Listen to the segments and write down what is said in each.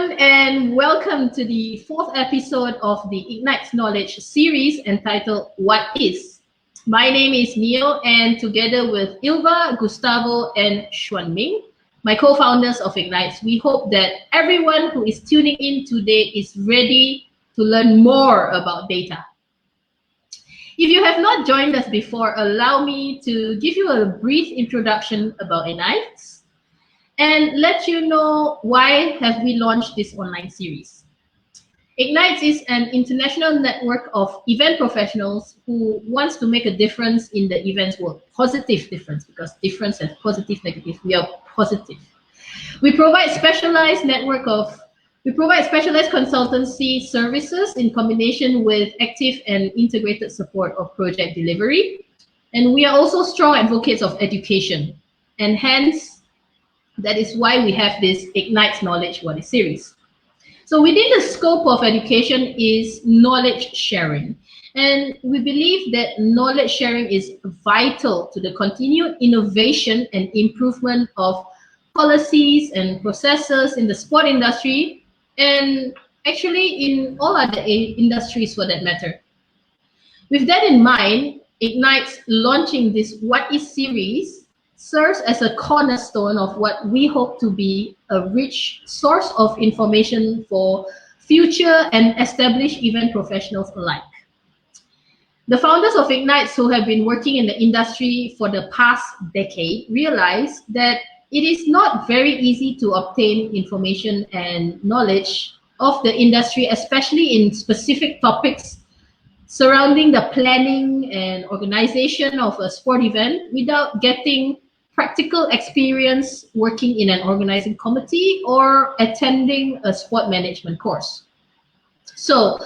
everyone, and welcome to the fourth episode of the Ignite Knowledge series entitled What Is? My name is Neo, and together with Ilva, Gustavo, and Xuanming, my co-founders of Ignite, we hope that everyone who is tuning in today is ready to learn more about data. If you have not joined us before, allow me to give you a brief introduction about Ignite and let you know why have we launched this online series. Ignite is an international network of event professionals who wants to make a difference in the events world. Positive difference, because difference has positive, negative. We are positive. We provide specialized consultancy services in combination with active and integrated support of project delivery. And we are also strong advocates of education. And hence, that is why we have this Ignite Knowledge What Is series. So within the scope of education is knowledge sharing. And we believe that knowledge sharing is vital to the continued innovation and improvement of policies and processes in the sport industry, and actually in all other industries for that matter. With that in mind, Ignite's launching this What Is series serves as a cornerstone of what we hope to be a rich source of information for future and established event professionals alike. The founders of Ignite, who have been working in the industry for the past decade, realized that it is not very easy to obtain information and knowledge of the industry, especially in specific topics surrounding the planning and organization of a sport event without getting practical experience working in an organizing committee or attending a sport management course. So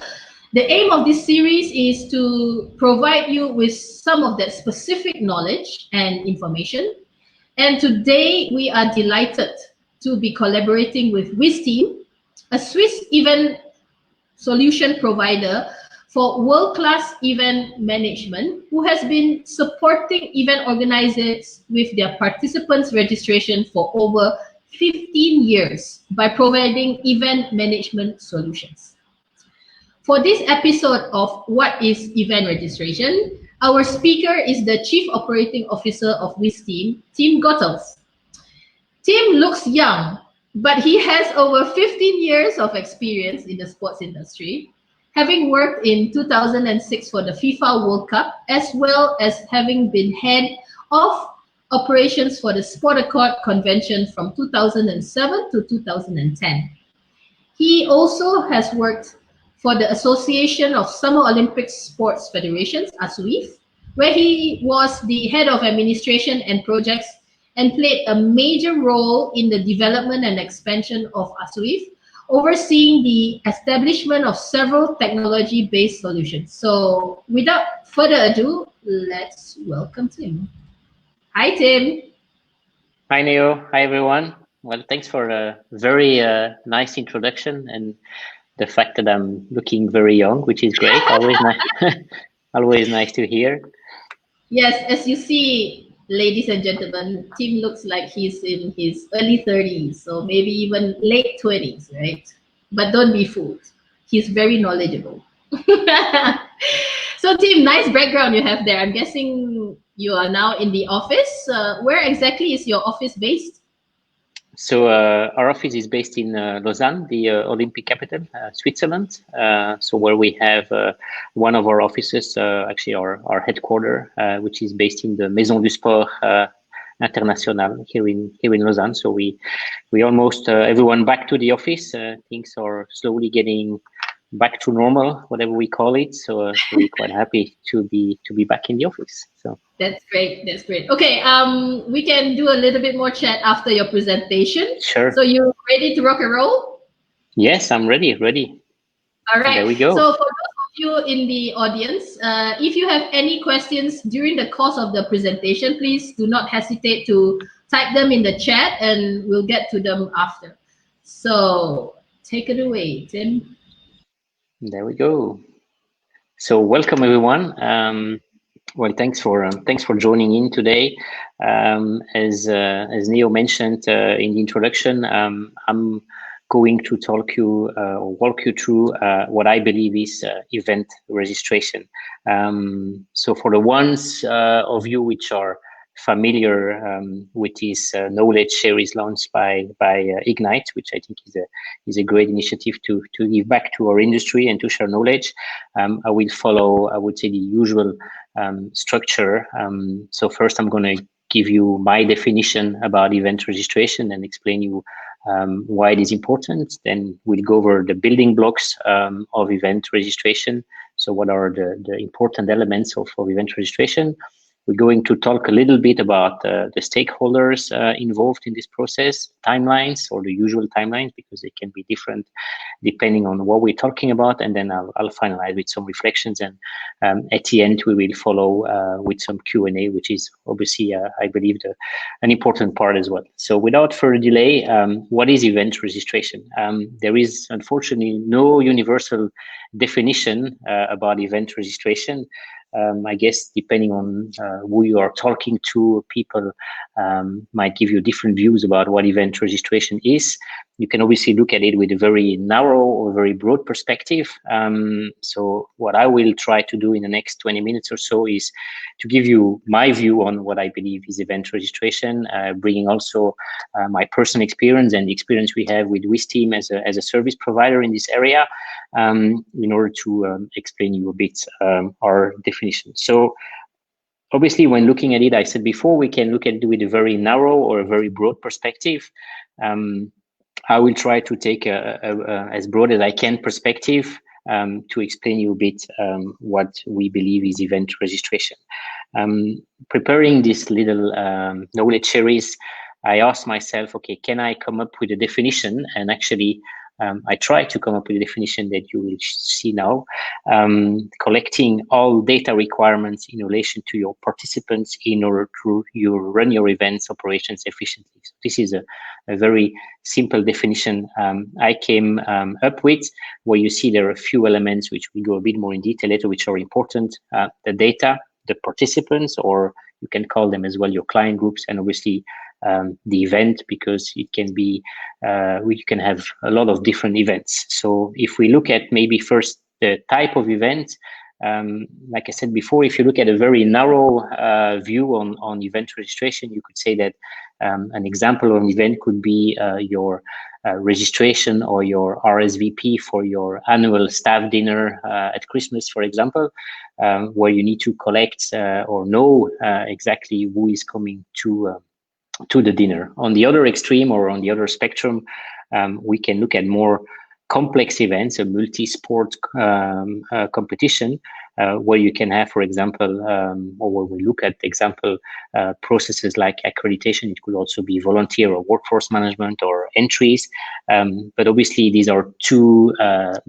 the aim of this series is to provide you with some of that specific knowledge and information. And today we are delighted to be collaborating with Wisteam, a Swiss event solution provider for world-class event management, who has been supporting event organizers with their participants registration for over 15 years by providing event management solutions. For this episode of What is Event Registration, our speaker is the Chief Operating Officer of Wisteam, Tim Goethals. Tim looks young, but he has over 15 years of experience in the sports industry, having worked in 2006 for the FIFA World Cup, as well as having been head of operations for the Sport Accord Convention from 2007 to 2010. He also has worked for the Association of Summer Olympic Sports Federations, ASUIF, where he was the head of administration and projects and played a major role in the development and expansion of ASUIF, overseeing the establishment of several technology-based solutions. So without further ado, let's welcome Tim. Hi, Tim. Hi, Neo. Hi, everyone. Well, thanks for a very nice introduction and the fact that I'm looking very young, which is great. Always nice, always nice to hear. Yes, as you see, ladies and gentlemen, Tim looks like he's in his early 30s, so maybe even late 20s, right? But don't be fooled. He's very knowledgeable. So Tim, nice background you have there. I'm guessing you are now in the office. Where exactly is your office based? So our office is based in Lausanne, the Olympic capital, Switzerland. So where we have one of our offices, actually our headquarters, which is based in the Maison du Sport International here in Lausanne. So we almost everyone back to the office. Things are slowly getting back to normal, whatever we call it. So we're quite happy to be back in the office. So that's great. That's great. Okay, we can do a little bit more chat after your presentation. Sure. So you ready to rock and roll? Yes, I'm ready. All right. There we go. So for those of you in the audience, if you have any questions during the course of the presentation, please do not hesitate to type them in the chat and we'll get to them after. So take it away, Tim. There we go. So welcome everyone. Well, thanks for joining in today. As Neo mentioned in the introduction, I'm going to talk you or walk you through what I believe is event registration. So for the ones of you which are familiar with this knowledge series launched by Ignite, which I think is a great initiative to give back to our industry and to share knowledge. I will follow, I would say, the usual structure. So first, I'm going to give you my definition about event registration and explain you why it is important. Then we'll go over the building blocks of event registration. So what are the important elements of event registration? We're going to talk a little bit about the stakeholders involved in this process, timelines, or the usual timelines, because they can be different depending on what we're talking about. And then I'll finalize with some reflections. And at the end, we will follow with some Q&A, which is obviously, I believe, an important part as well. So without further delay, what is event registration? There is, unfortunately, no universal definition about event registration. I guess depending on who you are talking to, people might give you different views about what event registration is. You can obviously look at it with a very narrow or very broad perspective. So what I will try to do in the next 20 minutes or so is to give you my view on what I believe is event registration, bringing also my personal experience and the experience we have with Wisteam as a service provider in this area, in order to explain you a bit our definition. So obviously, when looking at it, I said before, we can look at it with a very narrow or a very broad perspective. I will try to take as broad as I can perspective to explain you a bit what we believe is event registration. Preparing this little knowledge series, I asked myself, okay, can I come up with a definition? And actually, I try to come up with a definition that you will see now, collecting all data requirements in relation to your participants in order to run your events operations efficiently. So this is a very simple definition I came up with, where you see there are a few elements which we go a bit more in detail later, which are important. The data, the participants, or you can call them as well your client groups, and obviously the event, because it can be, we can have a lot of different events. So if we look at maybe first the type of event, like I said before, if you look at a very narrow view on event registration, you could say that an example of an event could be your registration or your RSVP for your annual staff dinner at Christmas, for example, where you need to collect or know exactly who is coming to the dinner. On the other extreme or on the other spectrum, we can look at more complex events, a multi-sport competition, where you can have, for example, or where we look at example processes like accreditation. It could also be volunteer or workforce management or entries. But obviously, these are two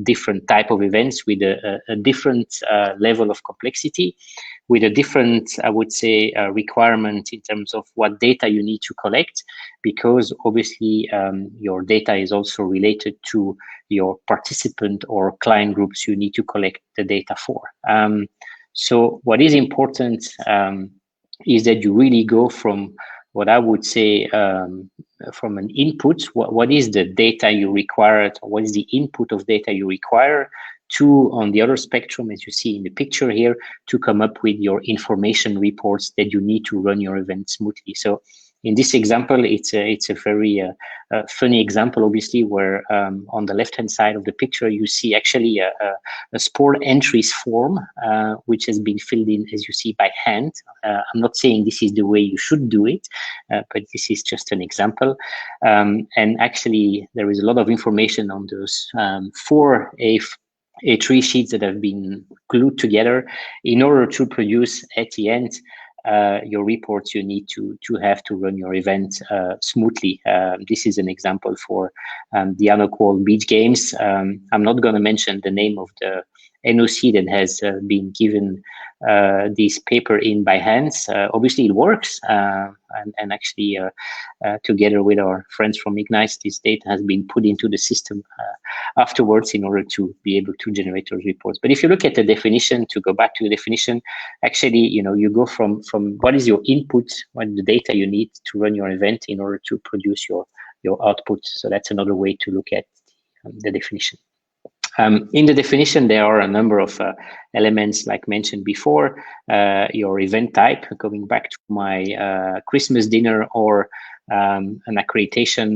different type of events with a different level of complexity, with a different, I would say, requirement in terms of what data you need to collect, because obviously your data is also related to your participant or client groups you need to collect the data for. So what is important is that you really go from what I would say from an input, what is the data you require, what is the input of data you require, to, on the other spectrum, as you see in the picture here, to come up with your information reports that you need to run your event smoothly. So in this example, it's a very funny example, obviously, where on the left-hand side of the picture, you see actually a sport entries form, which has been filled in, as you see, by hand. I'm not saying this is the way you should do it, but this is just an example. And actually, there is a lot of information on those four A3 sheets that have been glued together in order to produce at the end your reports you need to have to run your event smoothly. This is an example for the Anoqual Beach Games. I'm not going to mention the name of the NOC that has been given this paper in by hands. Obviously, it works, and actually, together with our friends from Ignite, this data has been put into the system afterwards in order to be able to generate those reports. But if you look at the definition, to go back to the definition, actually, you go from what is your input, what the data you need to run your event in order to produce your your output. So that's another way to look at the definition. In the definition, there are a number of elements, like mentioned before. Your event type, going back to my Christmas dinner, or an accreditation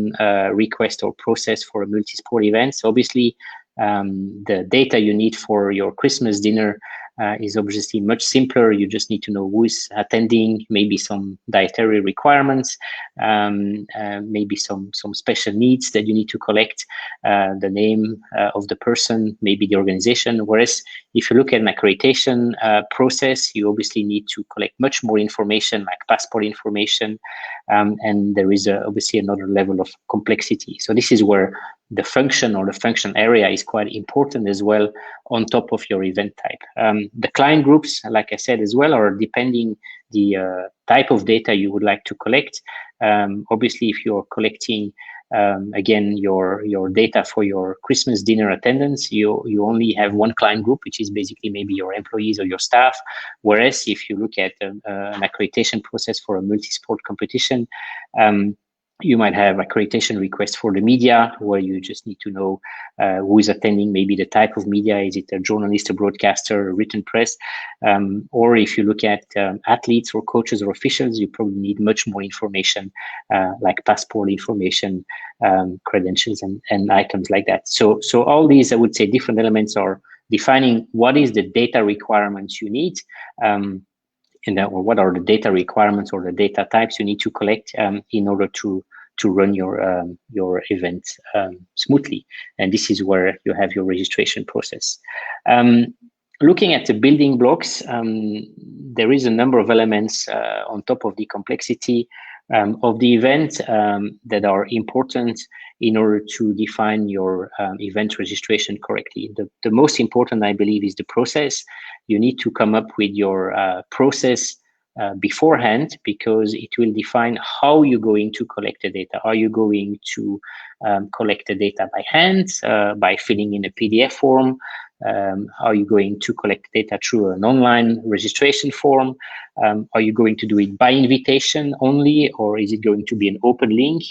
request or process for a multi-sport event. So obviously, the data you need for your Christmas dinner is obviously much simpler. You just need to know who is attending, maybe some dietary requirements, maybe some special needs that you need to collect, the name of the person, maybe the organization. Whereas if you look at an accreditation process, you obviously need to collect much more information, like passport information, and there is obviously another level of complexity. So this is where the function or the function area is quite important as well, on top of your event type. The client groups, like I said as well, are depending the type of data you would like to collect. Obviously, if you're collecting again your data for your Christmas dinner attendance, you only have one client group, which is basically maybe your employees or your staff. Whereas if you look at an accreditation process for a multi-sport competition, you might have accreditation requests for the media, where you just need to know who is attending, maybe the type of media. Is it a journalist, a broadcaster, a written press? Or if you look at athletes or coaches or officials, you probably need much more information, like passport information, credentials, and items like that. So all these, I would say, different elements are defining what is the data requirements you need, or what are the data requirements or the data types you need to collect in order to run your event smoothly. And this is where you have your registration process. Looking at the building blocks, there is a number of elements on top of the complexity of the event that are important in order to define your event registration correctly. The most important, I believe, is the process. You need to come up with your process beforehand, because it will define how you're going to collect the data. Are you going to collect the data by hand, by filling in a PDF form? Are you going to collect data through an online registration form? Are you going to do it by invitation only, or is it going to be an open link?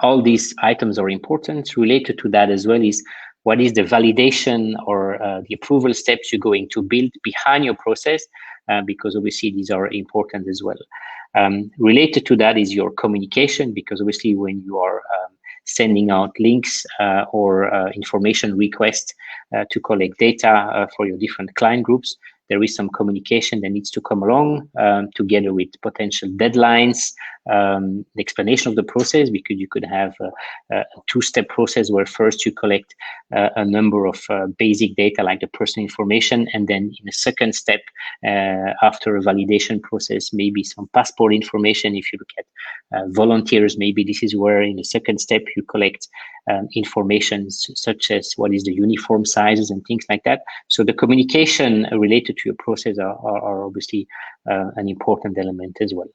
All these items are important. Related to that as well is what is the validation or the approval steps you're going to build behind your process, because obviously these are important as well. Related to that is your communication, because obviously when you are sending out links or information requests to collect data for your different client groups, there is some communication that needs to come along together with potential deadlines, the explanation of the process, because you could have a two-step process where first you collect a number of basic data like the personal information, and then in a second step, after a validation process, maybe some passport information. If you look at volunteers, maybe this is where in the second step you collect information such as what is the uniform sizes and things like that. So the communication related to your process are obviously an important element as well.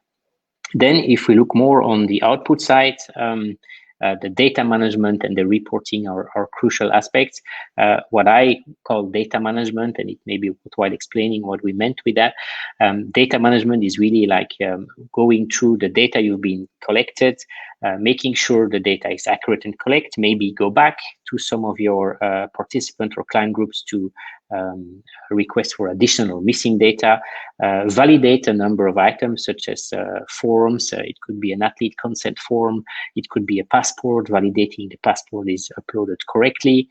Then if we look more on the output side, the data management and the reporting are crucial aspects. What I call data management, and it may be worthwhile explaining what we meant with that. Data management is really like going through the data you've been collected, making sure the data is accurate and correct, maybe go back to some of your participant or client groups to request for additional or missing data, validate a number of items such as forms. It could be an athlete consent form, it could be a passport, validating the passport is uploaded correctly,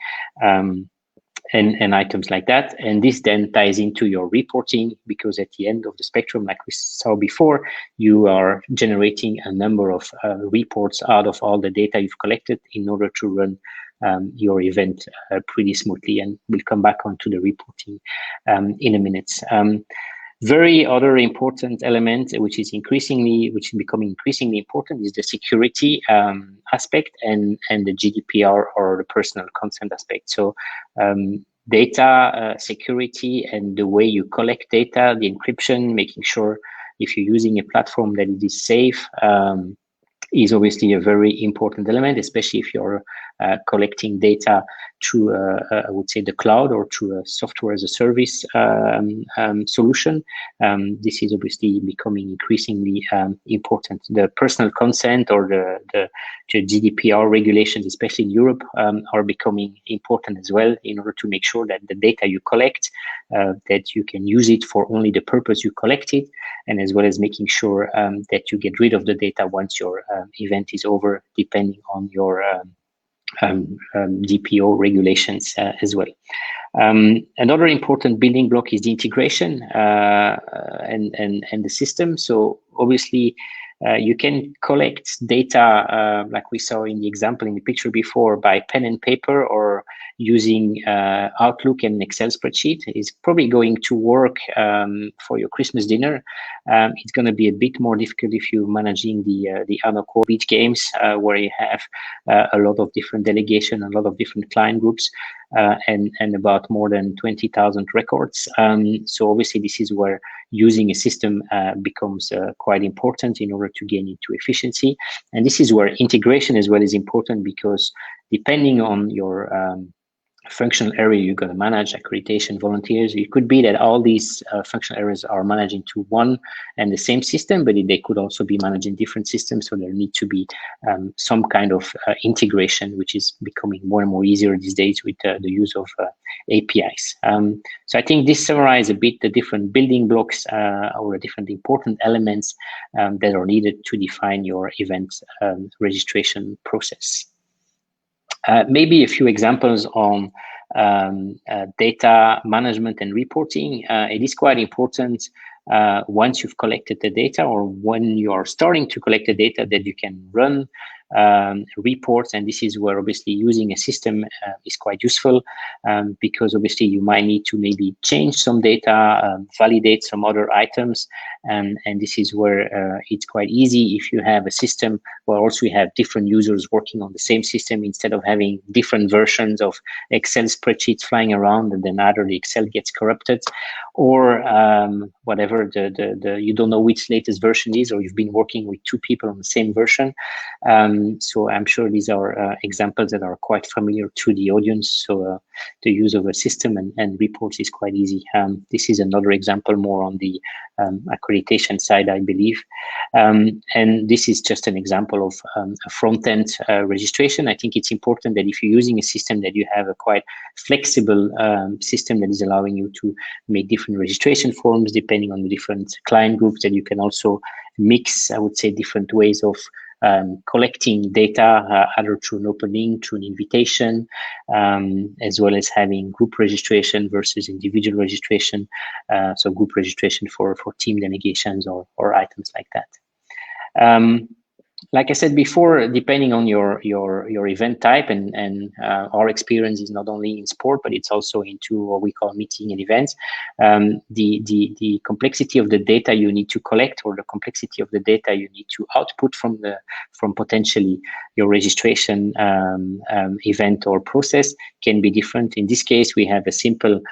and items like that. And this then ties into your reporting, because at the end of the spectrum, like we saw before, you are generating a number of reports out of all the data you've collected in order to run your event pretty smoothly. And we'll come back onto the reporting in a minute. Very other important element, which is becoming increasingly important, is the security aspect and the GDPR, or the personal consent aspect. So data security and the way you collect data, the encryption, making sure if you're using a platform that it is safe, is obviously a very important element, especially if you're collecting data through, I would say, the cloud or through a software as a service solution. This is obviously becoming increasingly important. The personal consent or the GDPR regulations, especially in Europe, are becoming important as well, in order to make sure that the data you collect, that you can use it for only the purpose you collect it, and as well as making sure that you get rid of the data once your event is over, depending on your DPO regulations as well. Another important building block is the integration and the system. So obviously, you can collect data like we saw in the example in the picture before by pen and paper, or using Outlook and Excel spreadsheet. Is probably going to work for your Christmas dinner. It's going to be a bit more difficult if you're managing the Anoko beach games, where you have a lot of different delegation, a lot of different client groups, and about more than 20,000 records. So obviously this is where using a system becomes quite important in order to gain into efficiency. And this is where integration as well is important, because depending on your functional area you're going to manage, accreditation, volunteers, it could be that all these functional areas are managing to one and the same system, but they could also be managing different systems. So there need to be some kind of integration, which is becoming more and more easier these days with the use of APIs. So I think this summarizes a bit the different building blocks or different important elements that are needed to define your event registration process. Maybe a few examples on data management and reporting. It is quite important once you've collected the data, or when you are starting to collect the data, that you can run reports. And this is where obviously using a system is quite useful, because obviously you might need to maybe change some data, validate some other items, and this is where it's quite easy if you have a system where also you have different users working on the same system, instead of having different versions of Excel spreadsheets flying around, and then either the Excel gets corrupted, or whatever you don't know which latest version is, or you've been working with two people on the same version. So I'm sure these are examples that are quite familiar to the audience. So the use of a system and reports is quite easy. This is another example more on the accreditation side, I believe. And this is just an example of a front-end registration. I think it's important that if you're using a system, that you have a quite flexible system that is allowing you to make different registration forms depending on the different client groups, that you can also mix, I would say, different ways of collecting data, either through an open link, through an invitation, as well as having group registration versus individual registration. So group registration for team delegations or items like that. Like I said before, depending on your event type, and our experience is not only in sport, but it's also into what we call meeting and events. The complexity of the data you need to collect, or the complexity of the data you need to output from potentially your registration event or process can be different. In this case, we have a simple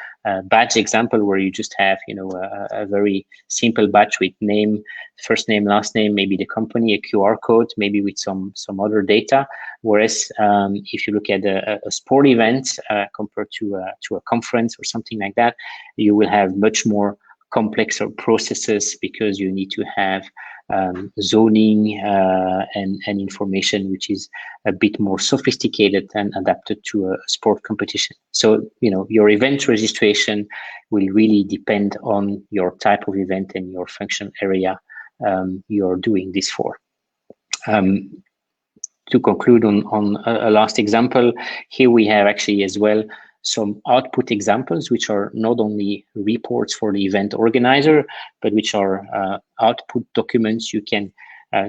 badge example where you just have, a very simple badge with name, first name, last name, maybe the company, a QR code, maybe with some other data. Whereas if you look at a sport event compared to a conference or something like that, you will have much more complex processes, because you need to have zoning and information which is a bit more sophisticated and adapted to a sport competition. So, your event registration will really depend on your type of event and your function area you're doing this for. To conclude on a last example, here we have actually as well some output examples, which are not only reports for the event organizer, but which are output documents you can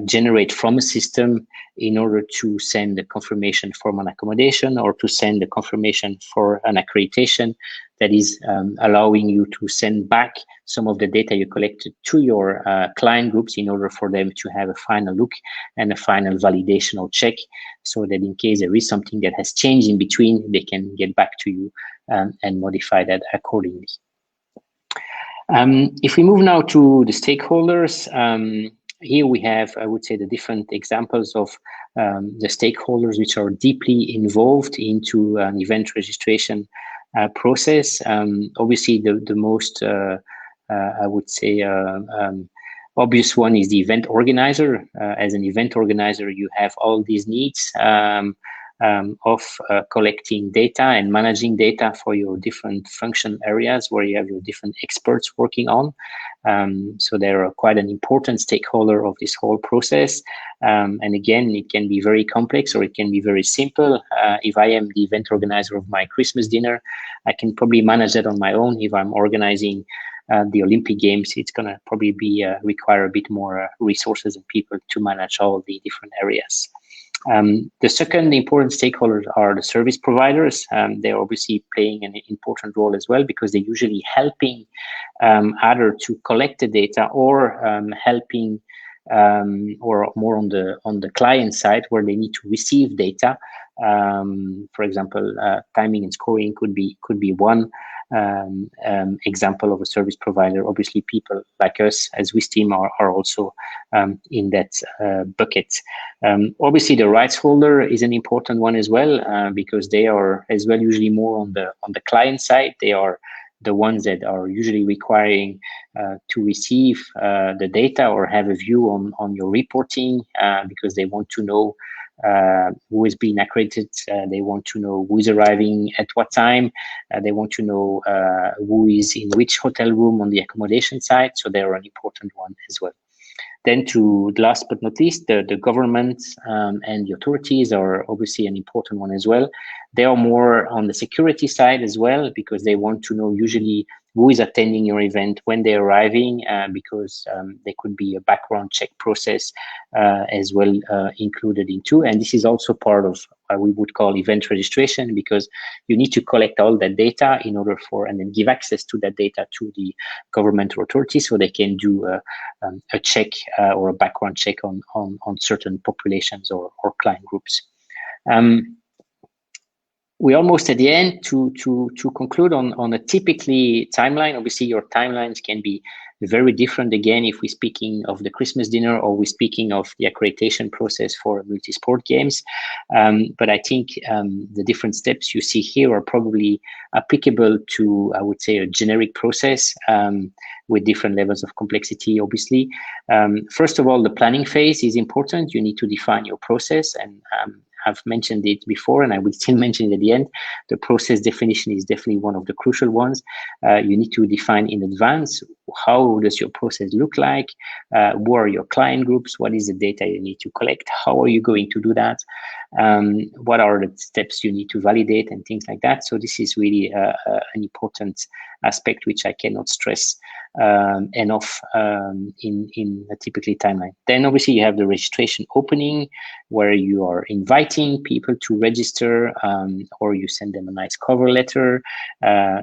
generate from a system in order to send the confirmation for an accommodation, or to send the confirmation for an accreditation, that is allowing you to send back some of the data you collected to your client groups, in order for them to have a final look and a final validation or check, so that in case there is something that has changed in between, they can get back to you and modify that accordingly. If we move now to the stakeholders, here we have, I would say, the different examples of the stakeholders which are deeply involved into an event registration process. Obviously, the most, I would say, obvious one is the event organizer. As an event organizer, you have all these needs of collecting data and managing data for your different function areas where you have your different experts working on. So they're quite an important stakeholder of this whole process. And again, it can be very complex or it can be very simple. If I am the event organizer of my Christmas dinner, I can probably manage that on my own. If I'm organizing the Olympic Games, it's going to probably be require a bit more resources and people to manage all the different areas. The second important stakeholders are the service providers. They're obviously playing an important role as well because they're usually helping either to collect the data or helping or more on the client side where they need to receive data. For example, timing and scoring could be one example of a service provider. Obviously, people like us as Wisteam are also in that bucket. Obviously, the rights holder is an important one as well because they are as well usually more on the client side. They are the ones that are usually requiring to receive the data or have a view on your reporting because they want to know who is being accredited. They want to know who is arriving at what time. They want to know who is in which hotel room on the accommodation side. So they're an important one as well. Then to last but not least, the government and the authorities are obviously an important one as well. They are more on the security side as well because they want to know usually who is attending your event when they're arriving because there could be a background check process as well included into. And this is also part of what we would call event registration because you need to collect all that data in order for and then give access to that data to the government or authorities so they can do a check or a background check on certain populations or client groups. We're almost at the end. To conclude on a typically timeline. Obviously, your timelines can be very different again if we're speaking of the Christmas dinner or we're speaking of the accreditation process for multi-sport games. But I think the different steps you see here are probably applicable to, I would say, a generic process with different levels of complexity, obviously. First of all, the planning phase is important. You need to define your process, and I've mentioned it before, and I will still mention it at the end. The process definition is definitely one of the crucial ones. You need to define in advance how does your process look like, who are your client groups, what is the data you need to collect, how are you going to do that, what are the steps you need to validate and things like that. So this is really an important aspect which I cannot stress enough in a typically timeline. Then obviously you have the registration opening where you are inviting people to register or you send them a nice cover letter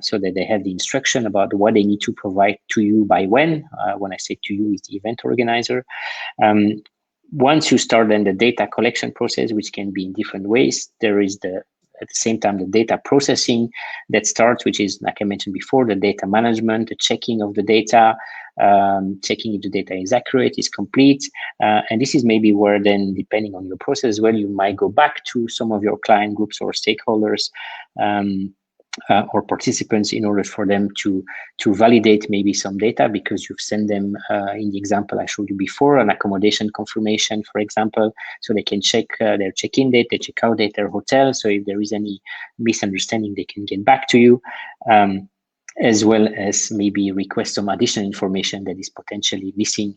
so that they have the instruction about what they need to provide to you by when. When I say to you, is the event organizer. Once you start then the data collection process, which can be in different ways, there is at the same time, the data processing that starts, which is, like I mentioned before, the data management, the checking of the data, checking if the data is accurate, is complete. And this is maybe where then, depending on your process, well, you might go back to some of your client groups or stakeholders or participants in order for them to validate maybe some data because you've sent them, in the example I showed you before, an accommodation confirmation, for example, so they can check their check-in date, their check-out date, their hotel. So if there is any misunderstanding, they can get back to you, as well as maybe request some additional information that is potentially missing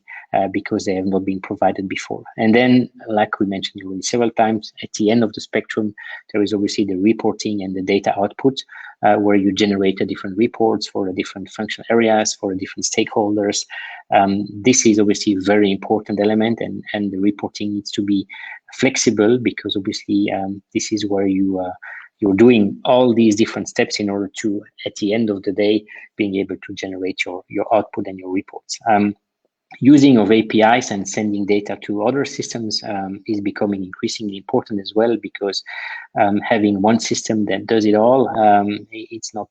because they have not been provided before. And then, like we mentioned already several times, at the end of the spectrum, there is obviously the reporting and the data output, where you generate the different reports for the different functional areas, for the different stakeholders. This is obviously a very important element, and the reporting needs to be flexible because obviously this is where you're doing all these different steps in order to, at the end of the day, being able to generate your output and your reports. using of APIs and sending data to other systems is becoming increasingly important as well, because having one system that does it all, it's not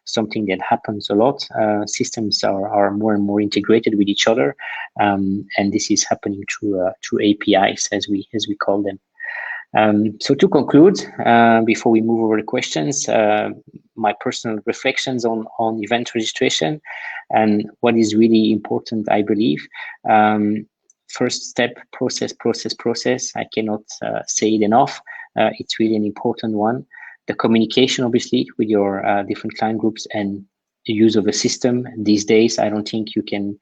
something that happens a lot. Systems are more and more integrated with each other, and this is happening through APIs, as we call them. So to conclude, before we move over to questions, my personal reflections on event registration and what is really important, I believe. First step, process. I cannot say it enough. It's really an important one. The communication, obviously, with your different client groups and the use of a system. These days, I don't think you can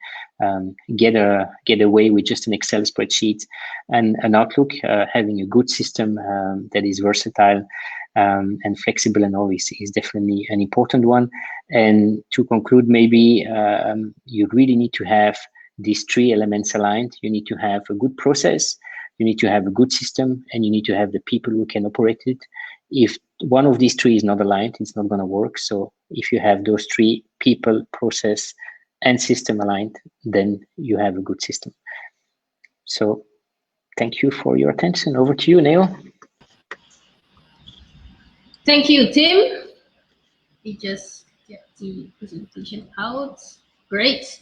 get away with just an Excel spreadsheet and an Outlook. Having a good system that is versatile and flexible and all is definitely an important one. And to conclude, maybe you really need to have these three elements aligned. You need to have a good process, you need to have a good system, and you need to have the people who can operate it. If one of these three is not aligned, it's not going to work. So if you have those three, people, process, and system aligned, then you have a good system. So thank you for your attention. Over to you, Neo. Thank you, Tim. We just get the presentation out. Great.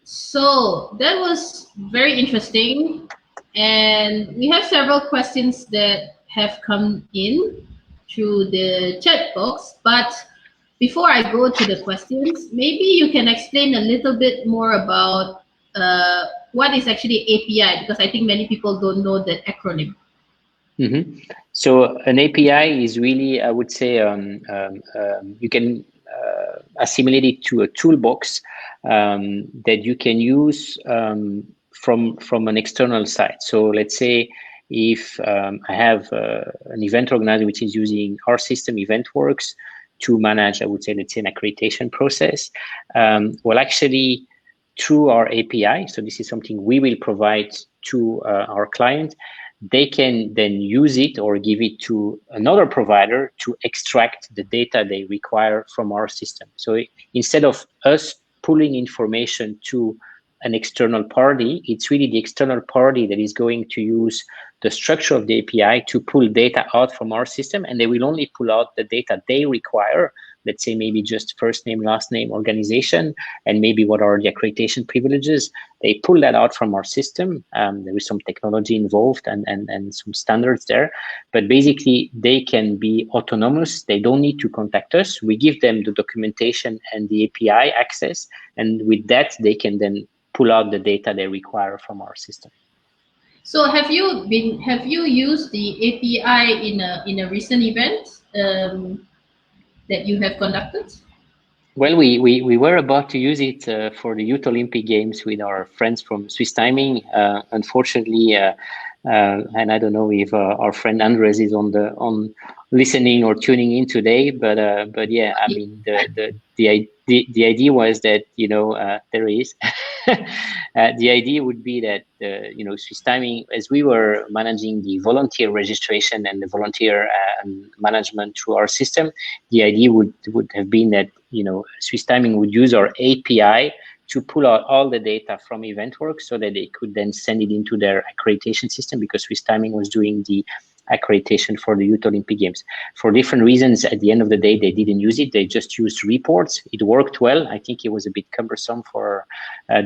So that was very interesting. And we have several questions that have come in through the chat box. But before I go to the questions, maybe you can explain a little bit more about what is actually API, because I think many people don't know that acronym. Mm-hmm. So an API is really, I would say, you can assimilate it to a toolbox that you can use from an external site. So let's say if I have an event organizer which is using our system, EventWorks, to manage, I would say, let's say, an accreditation process. Well, actually, through our API, so this is something we will provide to our client, they can then use it or give it to another provider to extract the data they require from our system. So instead of us pulling information to an external party, it's really the external party that is going to use the structure of the API to pull data out from our system, and they will only pull out the data they require. Let's say maybe just first name, last name, organization, and maybe what are the accreditation privileges. They pull that out from our system. There is some technology involved and some standards there, but basically they can be autonomous. They don't need to contact us. We give them the documentation and the API access, and with that they can then pull out the data they require from our system. So have you used the API in a recent event that you have conducted? Well, we were about to use it for the Youth Olympic Games with our friends from Swiss Timing. Unfortunately, and I don't know if our friend Andres is on listening or tuning in today, but yeah, I mean the idea was that, you know, there is the idea would be that you know, Swiss Timing, as we were managing the volunteer registration and the volunteer management through our system, the idea would have been that, you know, Swiss Timing would use our API to pull out all the data from EventWorks so that they could then send it into their accreditation system, because Swiss Timing was doing the accreditation for the Youth Olympic Games. For different reasons, at the end of the day, they didn't use it. They just used reports. It worked well. I think it was a bit cumbersome for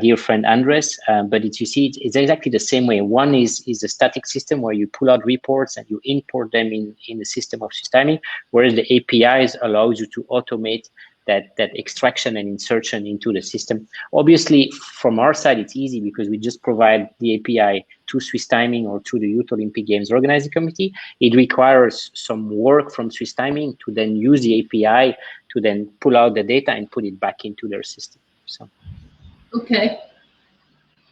dear friend Andres, but you see, it's exactly the same way. One is a static system where you pull out reports and you import them in the system of Swiss Timing, whereas the APIs allows you to automate that extraction and insertion into the system. Obviously, from our side, it's easy because we just provide the API to Swiss Timing or to the Youth Olympic Games Organizing Committee. It requires some work from Swiss Timing to then use the API to then pull out the data and put it back into their system. So, okay.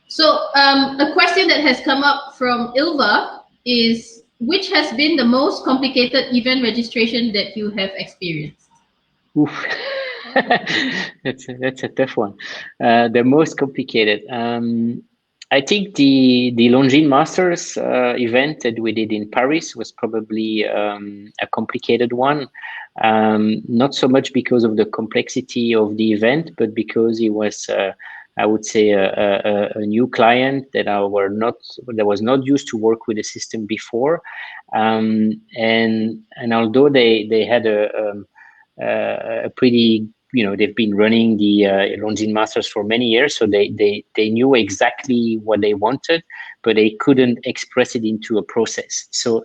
So a question that has come up from Ilva is, which has been the most complicated event registration that you have experienced? Oof. That's a tough one. The most complicated. I think the Longines Masters event that we did in Paris was probably a complicated one. Not so much because of the complexity of the event, but because it was I would say, a new client that was not used to work with the system before, and although they had a pretty, they've been running the Longines Masters for many years, so they knew exactly what they wanted, but they couldn't express it into a process. So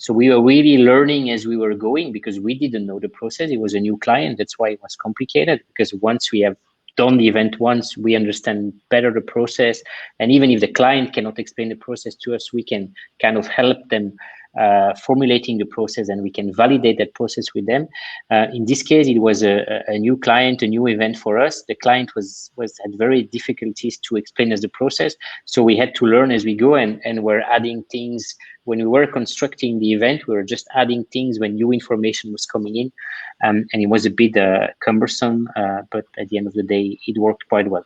we were really learning as we were going, because we didn't know the process. It was a new client. That's why it was complicated, because once we have done the event once, we understand better the process. And even if the client cannot explain the process to us, we can kind of help them formulating the process, and we can validate that process with them. In this case, it was a new client, a new event for us. The client had very difficulties to explain us the process, so we had to learn as we go, and we're adding things. When we were constructing the event, we were just adding things when new information was coming in, and it was a bit cumbersome, but at the end of the day, it worked quite well.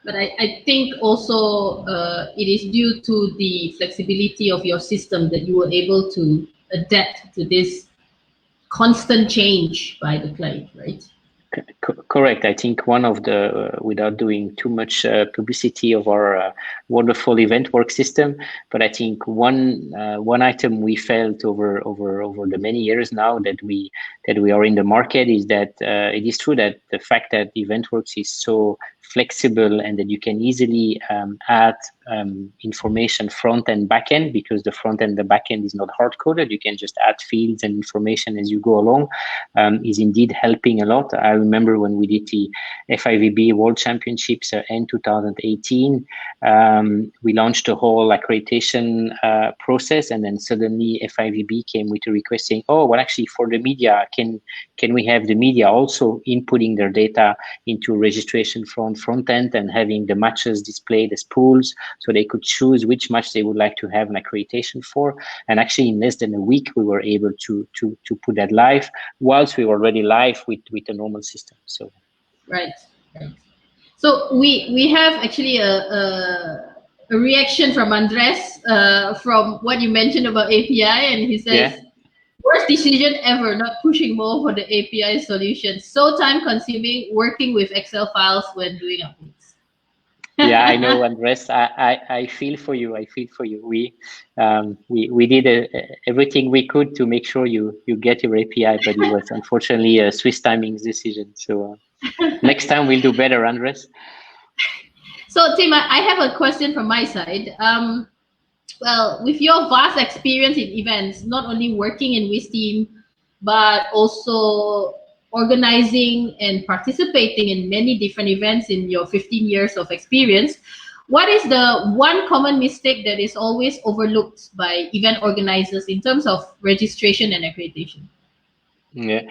But I think also it is due to the flexibility of your system that you were able to adapt to this constant change by the client, right? Correct. I think one of the, without doing too much publicity of our wonderful event work system, but I think one item we felt over the many years now that we are in the market is that it is true that the fact that EventWorks is so flexible and that you can easily add information front and back end, because the front and the back end is not hard coded. You can just add fields and information as you go along, is indeed helping a lot. I remember when we did the FIVB World Championships in 2018, we launched a whole accreditation process, and then suddenly FIVB came with a request saying, oh, well, actually for the media, can we have the media also inputting their data into registration front end and having the matches displayed as pools, so they could choose which match they would like to have an accreditation for. And actually in less than a week, we were able to put that live, whilst we were already live with a normal system. So right. So we have actually a reaction from Andres from what you mentioned about API, and he says, worst decision ever, not pushing more for the API solution. So time consuming working with Excel files when doing updates. Yeah, I know, Andres. I feel for you. I feel for you. We did everything we could to make sure you get your API, but it was unfortunately a Swiss timing's decision. So next time we'll do better, Andres. So Tim, I have a question from my side. Well, with your vast experience in events, not only working in Wisteam, but also organizing and participating in many different events in your 15 years of experience, what is the one common mistake that is always overlooked by event organizers in terms of registration and accreditation? Yeah,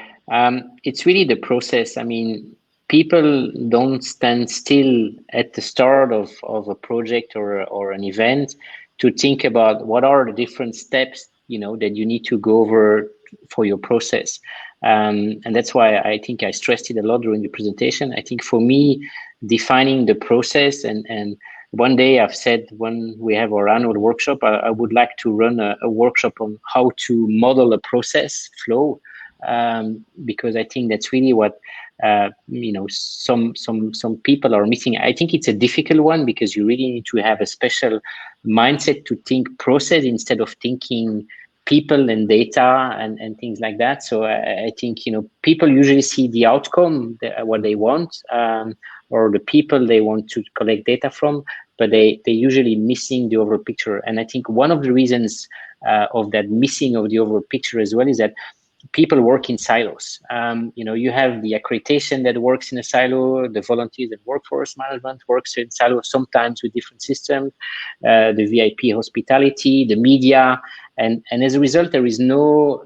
it's really the process. I mean, people don't stand still at the start of a project or an event to think about what are the different steps, that you need to go over for your process. And that's why I think I stressed it a lot during the presentation. I think for me, defining the process, and one day I've said when we have our annual workshop, I would like to run a workshop on how to model a process flow, because I think that's really what some people are missing. I think it's a difficult one because you really need to have a special mindset to think process instead of thinking people and data and things like that. So I think people usually see the outcome, what they want, or the people they want to collect data from, but they usually missing the overall picture. And I think one of the reasons of that missing of the overall picture as well is that people work in silos. You have the accreditation that works in a silo, the volunteers and workforce management works in silos, sometimes with different systems, the VIP hospitality, the media, and as a result, there is no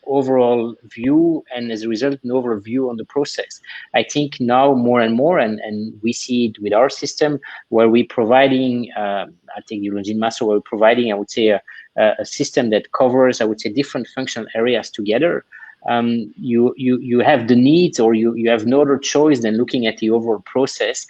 overall view, and as a result, no overall view on the process. I think now more and more, and we see it with our system, where we're providing, I think Longines Master, where we're providing, I would say, a system that covers, I would say, different functional areas together. You have the needs, or you have no other choice than looking at the overall process,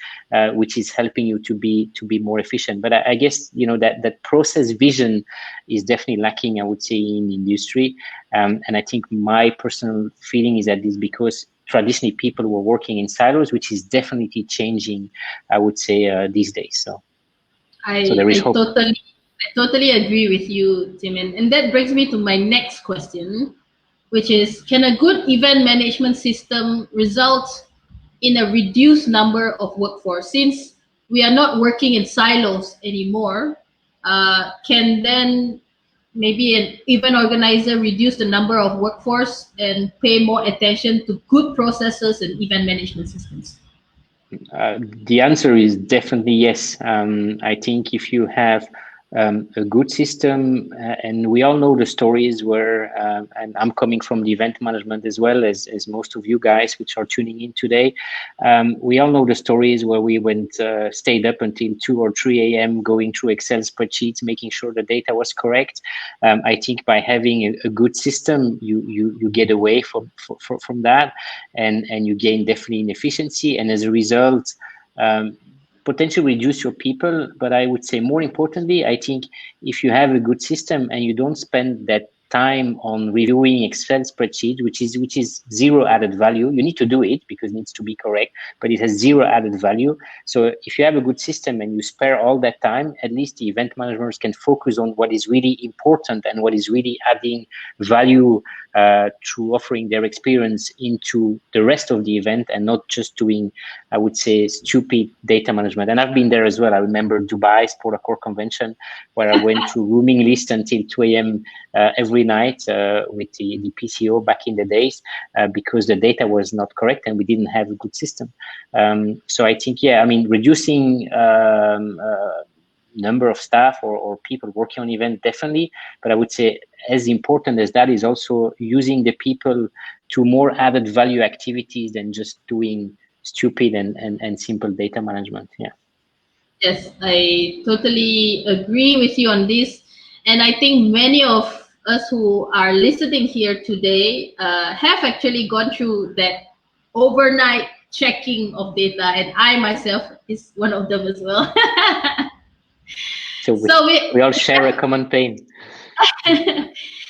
which is helping you to be more efficient. But I guess that process vision is definitely lacking, I would say, in industry. And I think my personal feeling is that this because traditionally people were working in silos, which is definitely changing, I would say, these days. So there is hope. I totally agree with you, Tim. And that brings me to my next question, which is, can a good event management system result in a reduced number of workforce? Since we are not working in silos anymore, can then maybe an event organizer reduce the number of workforce and pay more attention to good processes and event management systems? The answer is definitely yes. I think if you have a good system, and we all know the stories where, and I'm coming from the event management as well as most of you guys which are tuning in today, we all know the stories where we stayed up until 2 or 3 a.m. going through Excel spreadsheets, making sure the data was correct. I think by having a good system, you get away from that, and you gain definitely in efficiency, and as a result, potentially reduce your people. But I would say more importantly, I think if you have a good system and you don't spend that time on reviewing Excel spreadsheet, which is zero added value. You need to do it because it needs to be correct, but it has zero added value. So if you have a good system and you spare all that time, at least the event managers can focus on what is really important and what is really adding value through offering their experience into the rest of the event, and not just doing, I would say, stupid data management. And I've been there as well. I remember Dubai Sport Accord Convention, where I went through rooming list until 2 a.m. Every night with the PCO back in the days, because the data was not correct and we didn't have a good system. So I think, yeah, I mean, reducing number of staff or people working on event, definitely, but I would say as important as that is also using the people to more added value activities than just doing stupid and simple data management. Yeah. Yes, I totally agree with you on this. And I think many of us who are listening here today have actually gone through that overnight checking of data, and I myself is one of them as well. So we all share a common pain.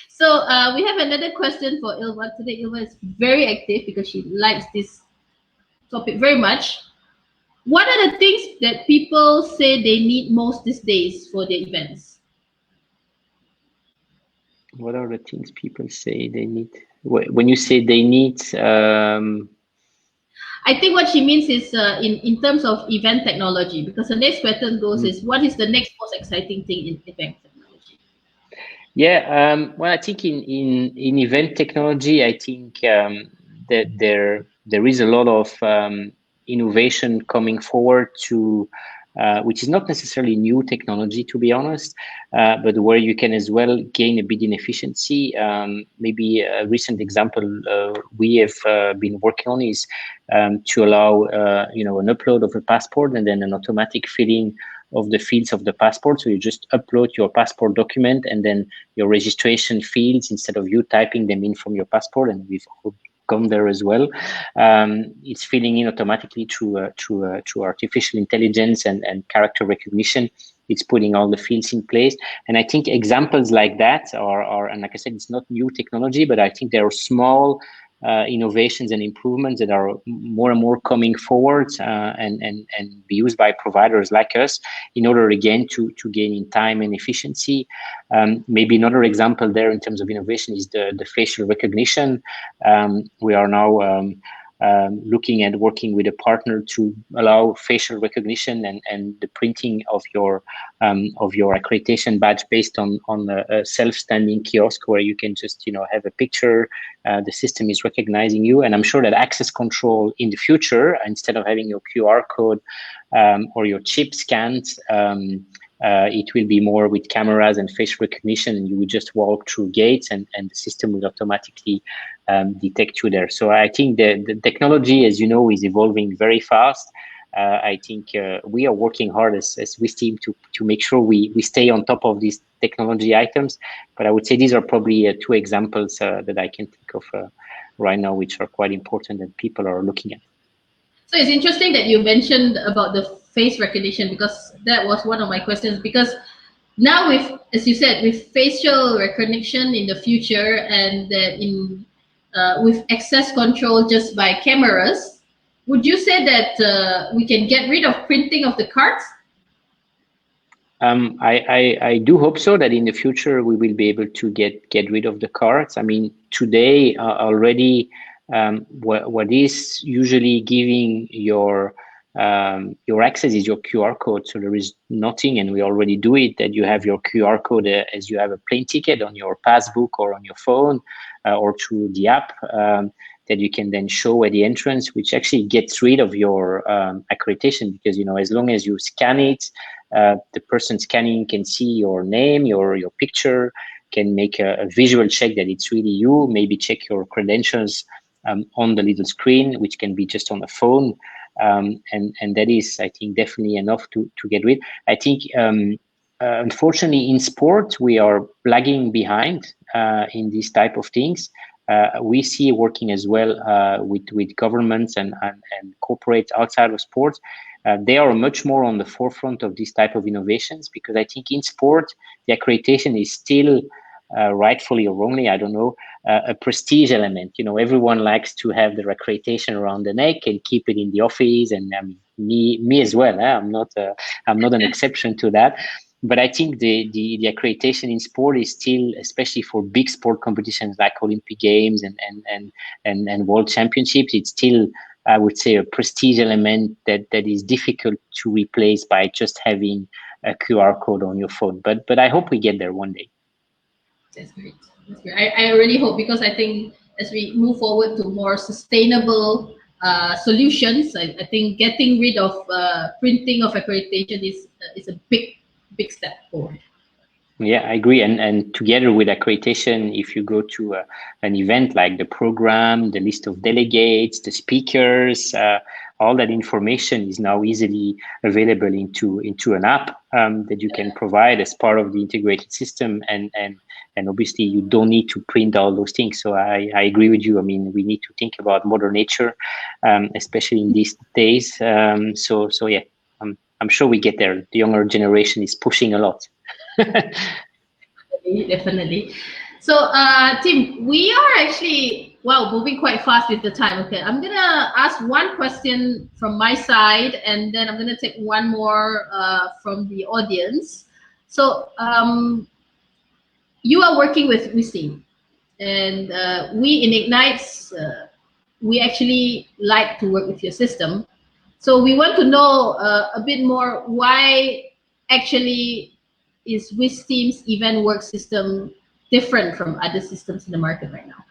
So we have another question for Ilva today. Ilva is very active because she likes this topic very much. What are the things that people say they need most these days for their events? What are the things people say they need? When you say they need, I think what she means is in terms of event technology, because the next question goes is, what is the next most exciting thing in event technology? Yeah, well, I think in event technology, I think that there is a lot of innovation coming forward to, which is not necessarily new technology, to be honest, but where you can as well gain a bit in efficiency. Maybe a recent example we have been working on is to allow an upload of a passport and then an automatic filling of the fields of the passport. So you just upload your passport document and then your registration fields, instead of you typing them in from your passport, and we've gone there as well. It's filling in automatically through artificial intelligence and character recognition. It's putting all the fields in place. And I think examples like that are, and like I said, it's not new technology, but I think there are small innovations and improvements that are more and more coming forward and be used by providers like us in order, again, to gain in time and efficiency. Maybe another example there in terms of innovation is the facial recognition. We are now looking at working with a partner to allow facial recognition and the printing of your accreditation badge based on a self-standing kiosk where you can just have a picture. The system is recognizing you, and I'm sure that access control in the future, instead of having your QR code or your chip scanned, it will be more with cameras and facial recognition, and you will just walk through gates and the system will automatically detect you there. So I think the technology, as you know, is evolving very fast. I think we are working hard as Wisteam to make sure we stay on top of these technology items. But I would say these are probably two examples that I can think of right now, which are quite important that people are looking at. So it's interesting that you mentioned about the face recognition, because that was one of my questions. Because now with, as you said, with facial recognition in the future, and that in with access control just by cameras, would you say that we can get rid of printing of the cards? I do hope so, that in the future we will be able to get rid of the cards. I mean, today already, what is usually giving your access is your QR code. So there is nothing, and we already do it, that you have your QR code as you have a plane ticket on your passbook or on your phone or through the app. That you can then show at the entrance, which actually gets rid of your accreditation, because as long as you scan it, the person scanning can see your name, your picture, can make a visual check that it's really you, maybe check your credentials on the little screen, which can be just on a phone, and that is, I think, definitely enough to get rid. I think unfortunately in sport we are lagging behind in these type of things. We see working as well with governments and corporates outside of sports. They are much more on the forefront of these type of innovations, because I think in sport, the accreditation is still, rightfully or wrongly, I don't know, a prestige element. Everyone likes to have the accreditation around the neck and keep it in the office, and me as well. I'm not an exception to that. But I think the accreditation in sport is still, especially for big sport competitions like Olympic Games and World Championships, it's still, I would say, a prestige element that is difficult to replace by just having a QR code on your phone. But I hope we get there one day. That's great. That's great. I really hope, because I think as we move forward to more sustainable solutions, I think getting rid of printing of accreditation is a big step forward. Yeah, I agree. And together with accreditation, if you go to an event like the program, the list of delegates, the speakers, all that information is now easily available into an app that you can provide as part of the integrated system. And obviously you don't need to print all those things. So I agree with you. I mean, we need to think about Mother Nature, especially in these days. So yeah, I'm sure we get there. The younger generation is pushing a lot. Definitely. So, Tim, we are actually, moving quite fast with the time. Okay, I'm going to ask one question from my side, and then I'm going to take one more from the audience. So, you are working with Wisteam, and we in Ignites, we actually like to work with your system. So we want to know a bit more, why actually is Wisteam's event work system different from other systems in the market right now?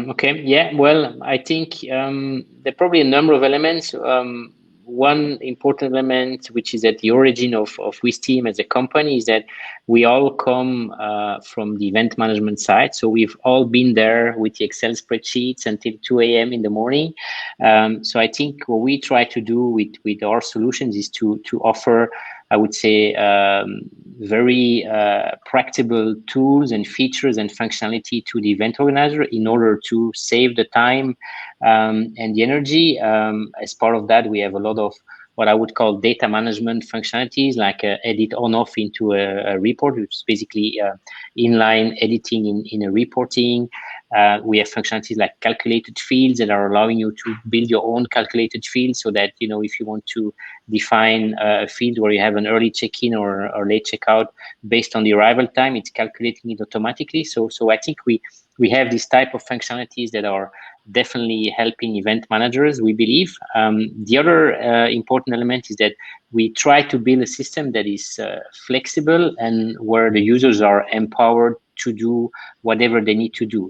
Okay, yeah, well, I think there are probably a number of elements. One important element, which is at the origin of Wisteam as a company, is that we all come from the event management side. So we've all been there with the Excel spreadsheets until 2 a.m. in the morning. So I think what we try to do with our solutions is to offer, I would say, very practical tools and features and functionality to the event organizer in order to save the time and the energy. As part of that, we have a lot of what I would call data management functionalities, like edit on-off into a report, which is basically inline editing in a reporting. We have functionalities like calculated fields that are allowing you to build your own calculated fields, so that, if you want to define a field where you have an early check-in or late checkout based on the arrival time, it's calculating it automatically. So I think we have this type of functionalities that are definitely helping event managers, we believe. The other important element is that we try to build a system that is flexible and where the users are empowered to do whatever they need to do.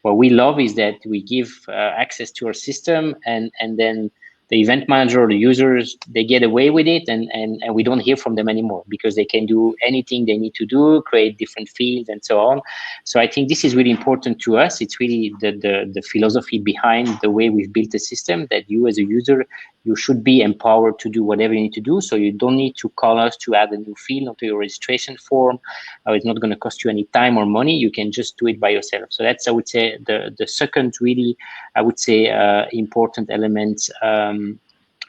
What we love is that we give access to our system, and then the event manager or the users, they get away with it, and we don't hear from them anymore, because they can do anything they need to do, create different fields and so on. So I think this is really important to us. It's really the philosophy behind the way we've built the system, that you as a user, you should be empowered to do whatever you need to do. So you don't need to call us to add a new field onto your registration form. It's not going to cost you any time or money. You can just do it by yourself. So that's, I would say, the second really, I would say, important element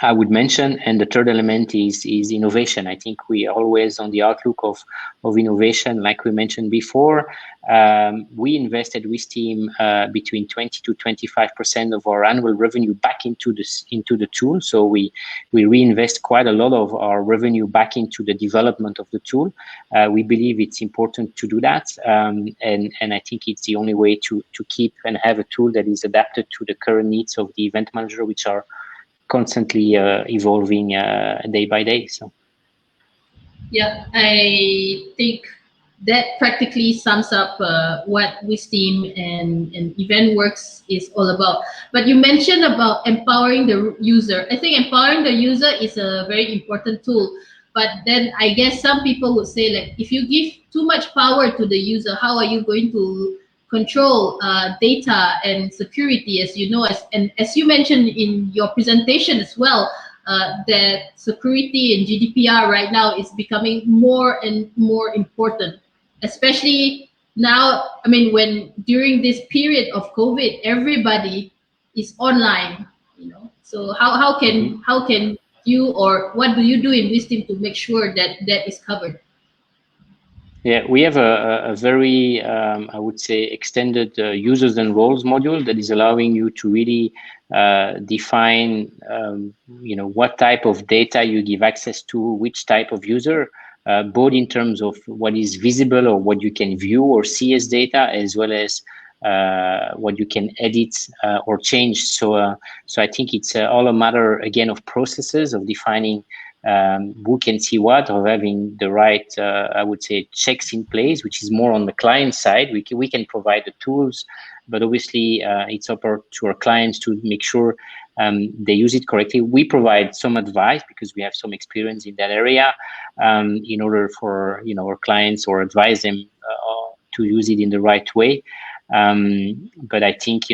I would mention. And the third element is innovation. I think we are always on the outlook of innovation, like we mentioned before. We invested Wisteam between 20 to 25% of our annual revenue back into the tool. So we reinvest quite a lot of our revenue back into the development of the tool. We believe it's important to do that, and I think it's the only way to keep and have a tool that is adapted to the current needs of the event manager, which are constantly evolving day by day. So yeah, I think that practically sums up what Wisteam and EventWorks is all about. But you mentioned about empowering the user. I think empowering the user is a very important tool. But then I guess some people would say, like, if you give too much power to the user, how are you going to control data and security? As you know, as you mentioned in your presentation as well, that security and GDPR right now is becoming more and more important, especially now. I mean, when during this period of COVID, everybody is online, So how can you, or what do you do in Wisteam to make sure that that is covered? Yeah, we have a very, I would say, extended users and roles module that is allowing you to really define, what type of data you give access to, which type of user, both in terms of what is visible or what you can view or see as data, as well as what you can edit or change. So I think it's all a matter, again, of processes, of defining who can see what, or having the right, I would say, checks in place, which is more on the client side. We can provide the tools, but obviously it's up to our clients to make sure they use it correctly. We provide some advice because we have some experience in that area, in order for our clients, or advise them to use it in the right way. But I think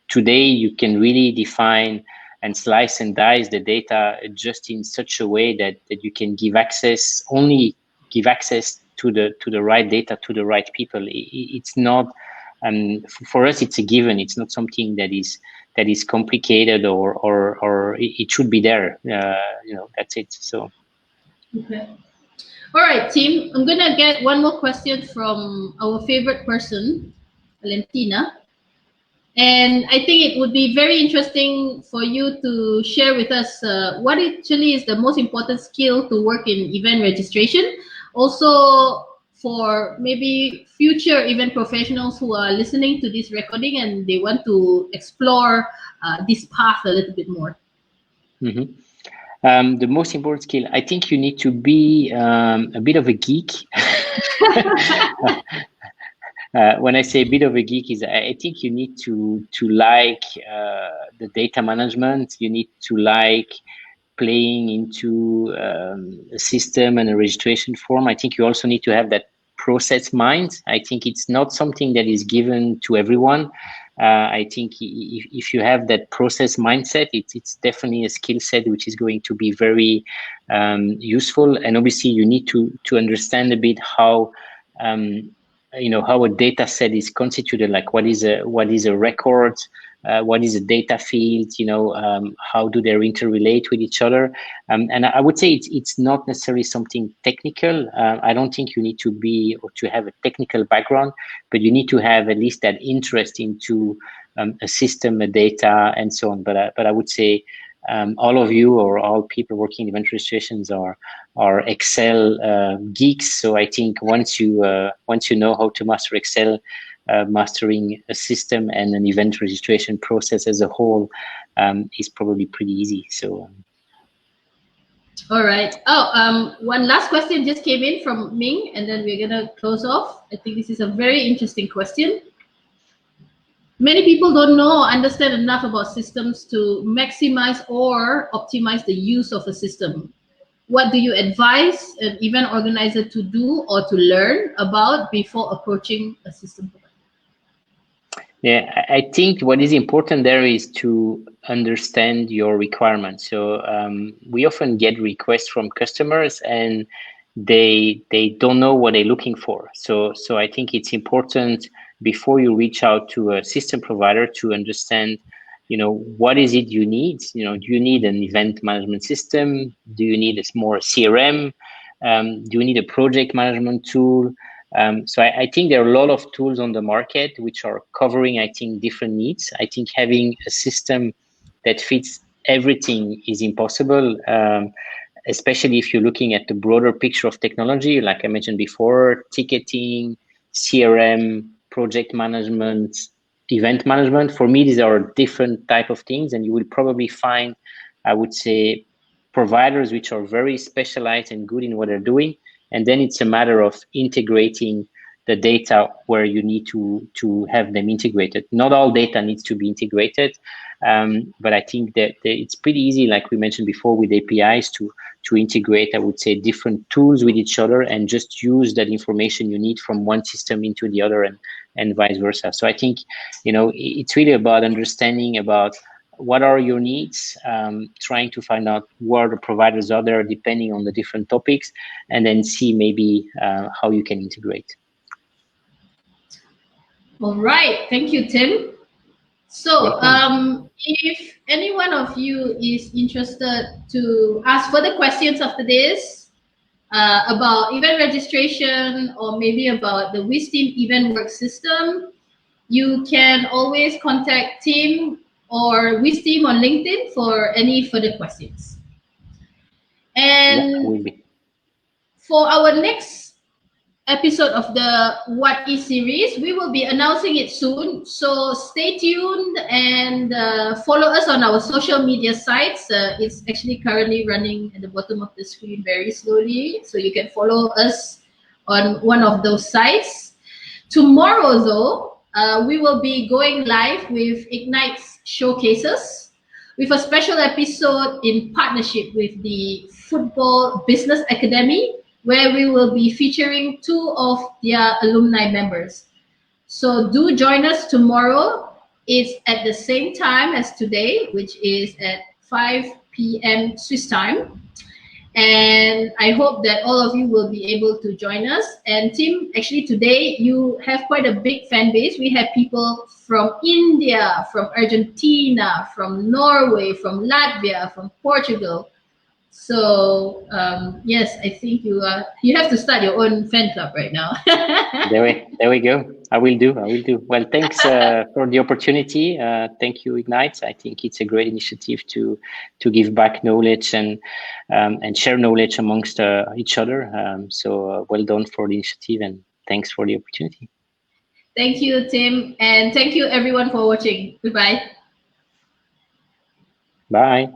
today you can really define and slice and dice the data just in such a way that you can give access to the right data to the right people. It's not, for us, it's a given. It's not something that is complicated, or it should be there. That's it. So. Okay. All right, team. I'm gonna get one more question from our favorite person, Valentina. And I think it would be very interesting for you to share with us what actually is the most important skill to work in event registration. Also, for maybe future event professionals who are listening to this recording and they want to explore this path a little bit more. Mm-hmm. The most important skill, I think you need to be a bit of a geek. When I say a bit of a geek, is I think you need to like the data management. You need to like playing into a system and a registration form. I think you also need to have that process mind. I think it's not something that is given to everyone. I think if you have that process mindset, it's definitely a skill set which is going to be very useful. And obviously, you need to understand a bit how how a data set is constituted, like what is a record, what is a data field, how do they interrelate with each other. And I would say it's not necessarily something technical. I don't think you need to be or to have a technical background, but you need to have at least that interest into a system, a data, and so on. But I would say all of you, or all people working in event registrations, are Excel geeks. So I think once you know how to master Excel, mastering a system and an event registration process as a whole is probably pretty easy. So. All right. One last question just came in from Ming, and then we're gonna close off. I think this is a very interesting question. Many people don't know or understand enough about systems to maximize or optimize the use of a system. What do you advise an event organizer to do or to learn about before approaching a system provider? Yeah, I think what is important there is to understand your requirements. So we often get requests from customers and they don't know what they're looking for. So I think it's important before you reach out to a system provider to understand what is it you need? Do you need an event management system? Do you need a more CRM? Do you need a project management tool? So I think there are a lot of tools on the market which are covering, I think, different needs. I think having a system that fits everything is impossible, especially if you're looking at the broader picture of technology, like I mentioned before, ticketing, CRM, project management, event management. For me, these are different type of things, and you will probably find, I would say, providers which are very specialized and good in what they're doing. And then it's a matter of integrating the data where you need to have them integrated. Not all data needs to be integrated, but I think that it's pretty easy, like we mentioned before, with APIs to integrate, I would say, different tools with each other and just use that information you need from one system into the other and vice versa. So I think, it's really about understanding about what are your needs, trying to find out where the providers are there depending on the different topics, and then see maybe how you can integrate. All right, thank you, Tim. So if any one of you is interested to ask further questions after this about event registration or maybe about the Wisteam event work system, you can always contact Tim or Wisteam on LinkedIn for any further questions. And for our next episode of the What Is series, we will be announcing it soon, so stay tuned and follow us on our social media sites. It's actually currently running at the bottom of the screen very slowly, so you can follow us on one of those sites. Tomorrow though, we will be going live with Ignite's showcases with a special episode in partnership with the Football Business Academy, where we will be featuring 2 of their alumni members. So do join us tomorrow. It's at the same time as today, which is at 5 p.m. Swiss time. And I hope that all of you will be able to join us. And Tim, actually today you have quite a big fan base. We have people from India, from Argentina, from Norway, from Latvia, from Portugal. So yes, I think you have to start your own fan club right now. There we go. I will do. Well, thanks for the opportunity. Thank you, Ignite. I think it's a great initiative to give back knowledge and share knowledge amongst each other. So well done for the initiative, and thanks for the opportunity. Thank you, Tim, and thank you everyone for watching. Goodbye. Bye.